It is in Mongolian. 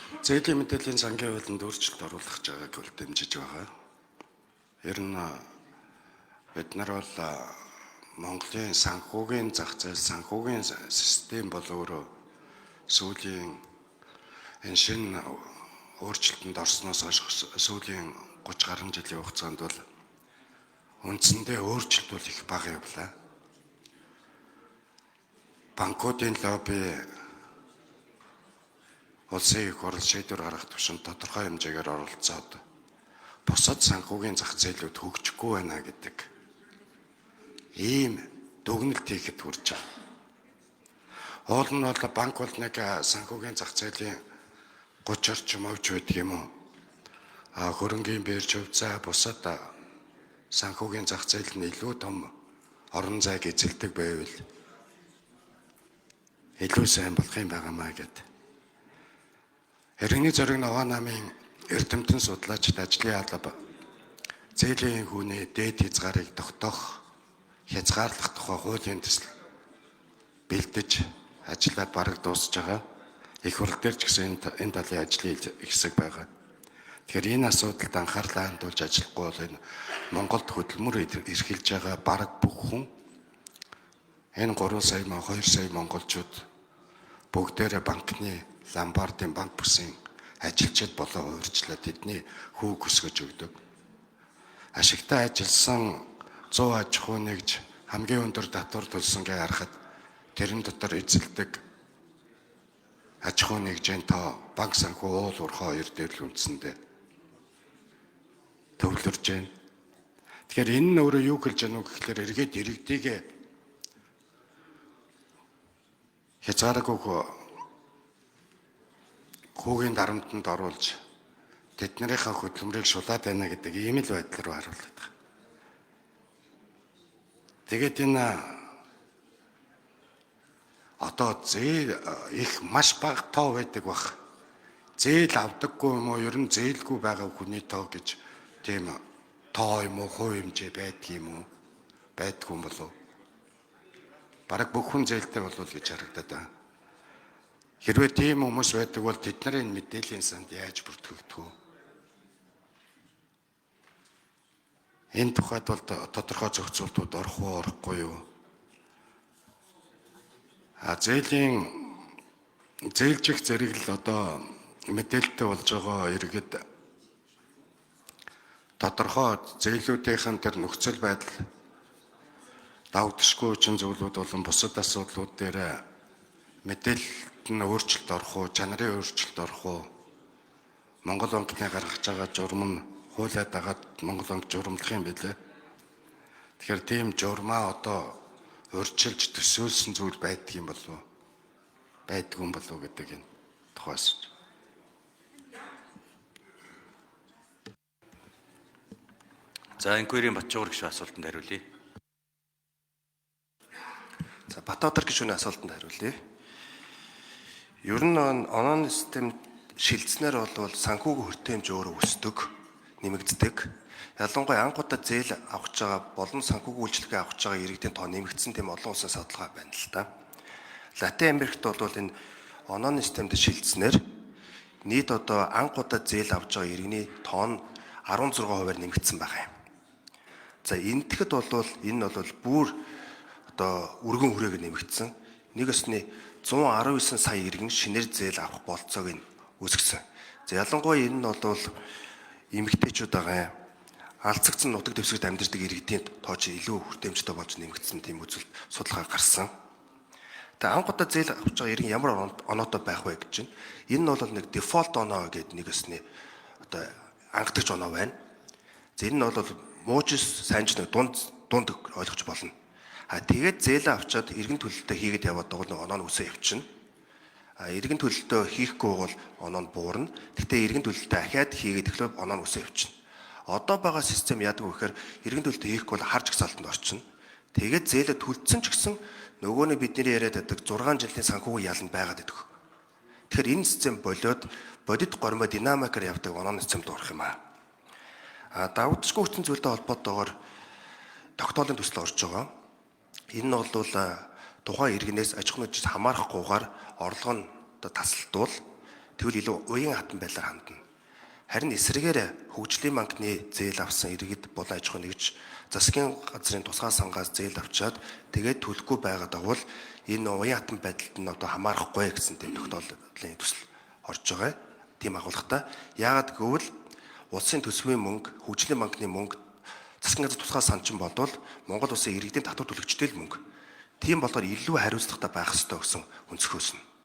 Зээлийн мэдээллийн сангийн хуулинд өөрчлөлт оруулах байгааг бол дэмжиж байгаа. Ер нь бид нар бол Монголын санхүүгийн зах зээл, санхүүгийн систем бол өөрөө сүүлийн энэ шинэ өөрчлөлтөнд орсноос хойш сүүлийн 30 гаруй жилийн хугацаанд бол үндсэндээ өөрчлөлт бол их бага явлаа. Банкуудын лобби улсын их хурл шийдвэр гаргах төвшөнд тодорхой хэмжээгээр оролцоод бусад санхүүгийн зах зээлүүд хөгжихгүй байна гэдэг ийм дүгнэлт хийхэд хүрч байна. Уул нь бол банк бол нэг санхүүгийн зах зээлийн 30 орчим хувьч байдаг юм уу? Хөрөнгийн бирж хувьцаа бусад санхүүгийн зах зээл нь илүү том орон зайг эзэлдэг байвал илүү сайн болох юм байнамаа гэдэг. Иргэний зориг ногоо намын эрдэмтэн судлаачид ажлын алба зээлийн хүний дээд хязгаарыг тогтоох хязгаарлах тухай хуулийн төсөл бэлдэж ажиллаад бараг дуусж байгаа. Их хурл дээр ч гэсэн энэ талын ажлын хэсэг байгаа. Тэгэхээр энэ асуудалд анхаарлаа хандуулж ажиллахгүй бол энэ Монголд хөдөлмөр эрхэлж байгаа бараг бүх хүн энэ 3 сая 2 сая монголчууд бүгдээрээ банкны Ломбардын банк бүсийн ажилчид болоо хувирчлаад тэдний хүүг өсгөж өгдөг. Ашигтай ажилласан 100 аж ахуй нэгж хамгийн өндөр татвар төлсөнгээ харахад тэрэн дотор эзэлдэг аж ахуй нэгжийн тоо банк санхүү уул уурхай хоёр дээр л үндсэндээ төвлөрж байна. Тэгэхээр энэ нь өөрөө юу хэлж байгаа вэ гэхээр эргээд иргэдийгээ хязгааргүй хүүгийн дарамтанд оруулж тэднэрийнхээ хөдөлмөрийг шулаад байна гэдэг ийм л байдал руу харуулдаг. Тэгээд энэ одоо зээл их маш бага тоо байдаг бах. Зээл авдаггүй юм уу? Ер нь зээлгүй байгаа хүний тоо гэж тийм тоо юм уу? Хувь хэмжээ байдаг юм уу? Байдгүй юм болов уу? Бараг бүх хүн зээлтэй болов гэж харагдаад байна. Хэрвээ тийм хүмүүс байдаг бол тэдний мэдээллийн санд яаж бүртгэгдэх вэ? Энэ тухайд бол тодорхой зохицуултууд орох уу, орохгүй юу? Зээлжих зэрэглэл одоо мэдээлэлтэй болж байгаа иргэд тодорхой зээлүүдийн тэр нөхцөл байдал давагдшгүй үчин зүйлүүд болон бусад асуудлууд дээр мэдээлэлд нь өөрчлөлт орох уу, чанарын өөрчлөлт орох уу? Монгол банкны гаргаж байгаа журам нь хуулиад дагаад Монгол банк журамлах юм билээ. Тэгэхээр тийм журмаа одоо урьдчилж төсөөлсөн зүйл байдаг юм болов уу? Байдгүй юм болов уу гэдэг энэ тухайс. За инквирийн Батчуур гишүүн асуултанд хариулъя. За Батбаатар гишүүний асуултанд хариулъя. Ер нь онооны систем шилжснээр бол санхүүгийн хүртээмж өөрөө өсдөг, нэмэгддэг. Ялангуяа анх удаа зээл авах байгаа болон санхүүгийн үйлчлэгээ авах байгаа иргэдийн тоо нэмэгдсэн тийм олон улсын судалгаа байна л та. Латин Америкт бол энэ онооны системд шилжснээр нийт одоо анх удаа зээл авах байгаа иргэний тоо нь 16%-аар нэмэгдсэн байгаа юм. За энэтгэд бол энэ бол бүр одоо өргөн хүрээгээр нэмэгдсэн. Нэг өсний 119 сая иргэн шинээр зээл авах болцоог нь үүсгэсэн. За ялангуяа энэ нь бол эмэгтэйчүүд байгаа алцагдсан нутаг дэвсгэрт амьдардаг иргэдийн тоо ч илүү хүртээмжтэй болж нэмэгдсэн тийм үзүүлэлт судалгаа гарсан. Тэгээ анх удаа зээл авч байгаа иргэн ямар оноотой байх вэ гэж чинь энэ нь бол нэг дефолт оноо гэдэг нэг өсний одоо ангидагч оноо байна. За энэ нь бол муужис сайнч нэг дунд ойлгож болно. Тэгээд зээлээ авчаад иргэн төлөлтөө хийгээд яваад байгаа нэг оноо нь өсөө явчихна. Иргэн төлөлтөө хийхгүй бол оноо нь буурна. Гэхдээ иргэн төлөлтөө ахаад хийгээд эхлэв оноо нь өсөө явчихна. Одоо байгаа систем яадаг вэ гэхээр иргэн төлөлтөө хийхгүй бол харж гсалтанд орчихно. Тэгээд зээлээ төлцсөн ч гэсэн нөгөөний бидний яриад байдаг 6 жилийн санхүүгийн яланд байгаад байдаг. Тэгэхээр энэ систем болоод бодит гормоо динамикаар явдаг онооны системд орох юм аа. Давагдшгүй хүчин зүйлтэй холбоотойгоор тогтоолын төсөл орж байгаа. Энэ нь бол тухайн иргэнээс аж ахуйн нэгжээс хамаарахгүйгээр орлого нь тасалдвал тэгвэл илүү уян хатан байдлаар хандна. Харин эсрэгээр хөгжлийн банкны зээл авсан иргэд болон аж ахуйн нэгж засгийн газрын тусгай сангаас зээл авчаад тэгээд төлөхгүй байгаад агвал энэ уян хатан байдалд нь одоо хамаарахгүй гэсэн тийм тогтоолын төсөл орж байгаа. Тийм агуулгатай. Яагаад гэвэл улсын төсвийн мөнгө, хөгжлийн банкны мөнгө засгийн газрын тусгай санчин болвол Монгол улсын иргэдийн татвар төлөгчтэй л мөнгө. Тийм болохоор илүү хариуцлагатай байх ёстой гэсэн өнцгөөс нь.